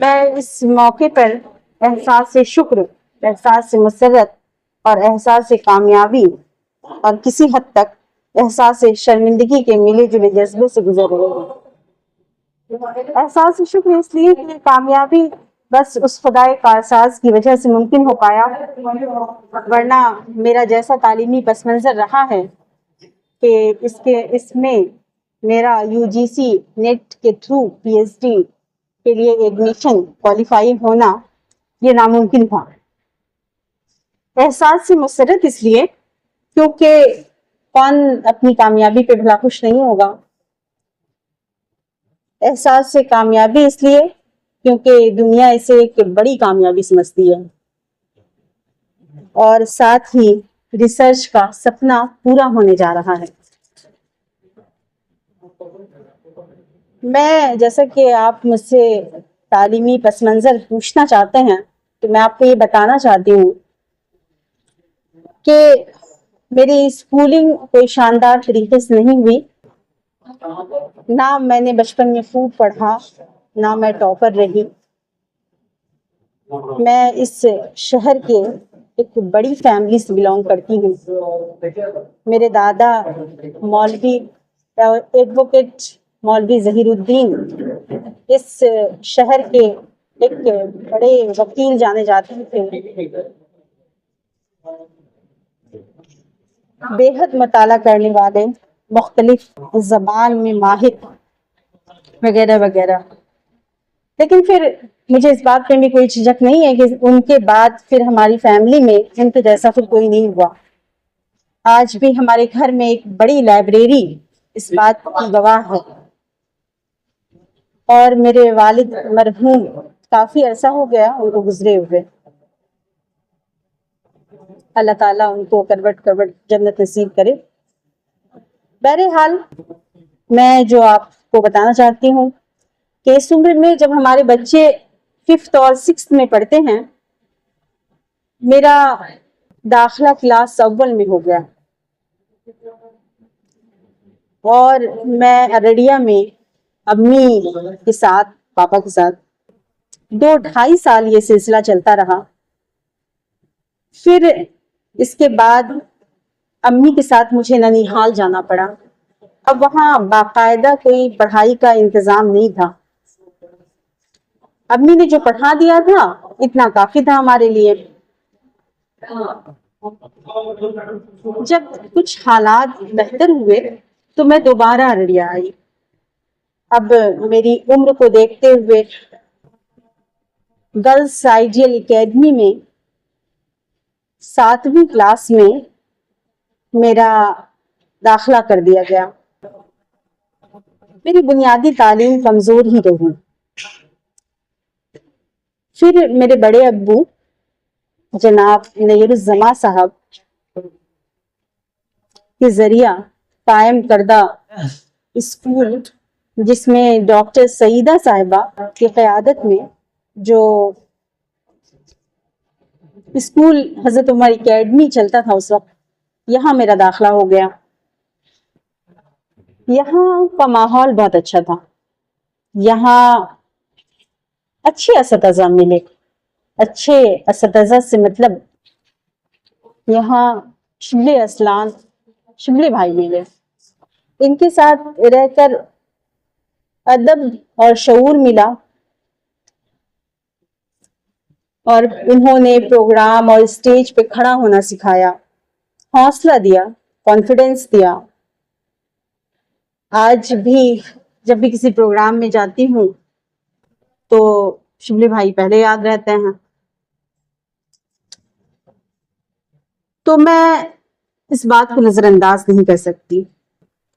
میں اس موقع پر احساس شکر، احساس مسرت اور احساس کامیابی اور کسی حد تک احساس شرمندگی کے ملے جلے جذبے سے گزر رہے ہیں۔ احساس شکر اس لیے کہ کامیابی بس اس خدائے کارساز کی وجہ سے ممکن ہو پایا، ورنہ میرا جیسا تعلیمی پس منظر رہا ہے کہ اس میں میرا UGC نیٹ کے تھرو PhD کے لیے ایڈمیشن کوالیفائی ہونا یہ ناممکن تھا۔ احساس سے مسرت اس لیے کیونکہ کون اپنی کامیابی پہ بھلا خوش نہیں ہوگا۔ احساس سے کامیابی اس لیے کیونکہ دنیا اسے ایک بڑی کامیابی سمجھتی ہے، اور ساتھ ہی ریسرچ کا سپنا پورا ہونے جا رہا ہے۔ میں جیسا کہ آپ مجھ سے تعلیمی پس منظر پوچھنا چاہتے ہیں تو میں آپ کو یہ بتانا چاہتی ہوں کہ میری اسکولنگ کوئی شاندار طریقے سے نہیں ہوئی، نہ میں نے بچپن میں خوب پڑھا، نہ میں ٹاپر رہی۔ میں اس شہر کے ایک بڑی فیملی سے بلانگ کرتی ہوں۔ میرے دادا مولوی ایڈوکیٹ مولوی ظہیر الدین اس شہر کے ایک بڑے وکیل جانے جاتے تھے، بے حد مطالعہ کرنے والے، مختلف زبان میں ماہر وغیرہ وغیرہ۔ لیکن پھر مجھے اس بات پہ بھی کوئی جھجک نہیں ہے کہ ان کے بعد پھر ہماری فیملی میں ان کے جیسا پھر کوئی نہیں ہوا۔ آج بھی ہمارے گھر میں ایک بڑی لائبریری اس بات کی گواہ ہے، اور میرے والد مرحوم کافی عرصہ ہو گیا ان کو گزرے ہوئے، اللہ تعالیٰ ان کو کروٹ کروٹ جنت نصیب کرے۔ بہرحال میں جو آپ کو بتانا چاہتی ہوں کہ اس عمر میں جب ہمارے بچے 5th اور 6th میں پڑھتے ہیں، میرا داخلہ کلاس اول میں ہو گیا، اور میں ارڑیا میں امی کے ساتھ، پاپا کے ساتھ 2-2.5 سال یہ سلسلہ چلتا رہا۔ پھر اس کے بعد امی کے ساتھ مجھے ننیحال جانا پڑا۔ اب وہاں باقاعدہ کوئی پڑھائی کا انتظام نہیں تھا، امی نے جو پڑھا دیا تھا اتنا کافی تھا ہمارے لیے۔ جب کچھ حالات بہتر ہوئے تو میں دوبارہ ارڑیا آئی۔ اب میری عمر کو دیکھتے ہوئے گرلز آئیڈیل اکیڈمی میں 7ویں کلاس میں میرا داخلہ کر دیا گیا۔ میری بنیادی تعلیم کمزور ہی رہی۔ پھر میرے بڑے ابو جناب نیر الزما صاحب کے ذریعہ قائم کردہ اسکول، جس میں ڈاکٹر سعیدہ صاحبہ کی قیادت میں جو اسکول حضرت عمر اکیڈمی چلتا تھا اس وقت، یہاں میرا داخلہ ہو گیا۔ یہاں کا ماحول بہت اچھا تھا، یہاں اچھے اساتذہ ملے۔ اچھے اساتذہ سے مطلب یہاں شبلی اسلان، شبلی بھائی ملے، ان کے ساتھ رہ کر ادب اور شعور ملا، اور انہوں نے پروگرام اور اسٹیج پہ کھڑا ہونا سکھایا، حوصلہ دیا، کانفیڈنس دیا۔ آج بھی جب بھی کسی پروگرام میں جاتی ہوں تو شبلی بھائی پہلے یاد رہتے ہیں۔ تو میں اس بات کو نظر انداز نہیں کر سکتی،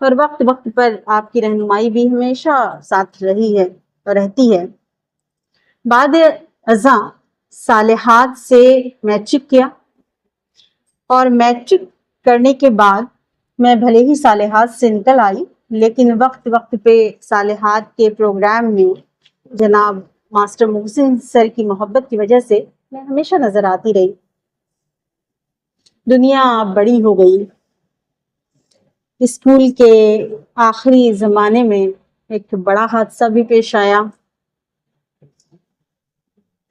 اور وقت وقت پر آپ کی رہنمائی بھی ہمیشہ ساتھ رہی ہے اور رہتی ہے۔ بعد ازاں صالحات سے میٹرک کیا، اور میٹرک کرنے کے بعد میں بھلے ہی صالحات سے نکل آئی، لیکن وقت وقت پہ صالحات کے پروگرام میں جناب ماسٹر محسن سر کی محبت کی وجہ سے میں ہمیشہ نظر آتی رہی۔ دنیا بڑی ہو گئی۔ اسکول کے آخری زمانے میں ایک بڑا حادثہ بھی پیش آیا۔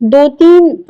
2-3